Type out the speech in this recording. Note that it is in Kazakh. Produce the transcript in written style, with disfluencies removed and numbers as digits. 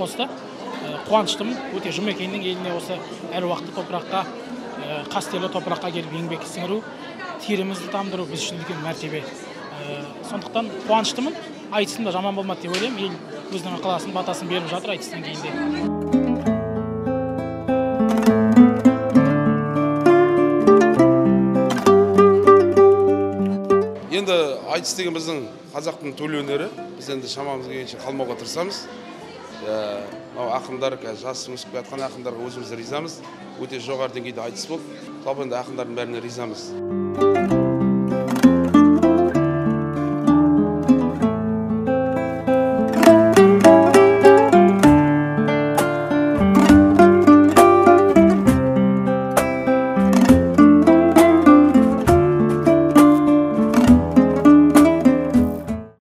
қосты. Қуаныштымын, өте Жұмекеннің еліне осы әруақты топыраққа, қастерлі топыраққа келіп еңбек сіңіру, терімізді тамдыру біз үшін үлкен мәртебе. Сондықтан қуаныштымын, айтысым да жаман болмады деп ойлаймын. Ел өзінің ықыласын, батасын беріп жатыр айтыстан кейін де. Енді айтыс деген біздің қазақтың төл өнері, біз енді шамамыз келгенше қалмауға тырысамыз. Ақындар, жас өсіп жатқан ақындарға өзіміз ризамыз. Өте жоғары деңгейде айтыс болды. Жалпы енді ақындардың бәріне ризамыз.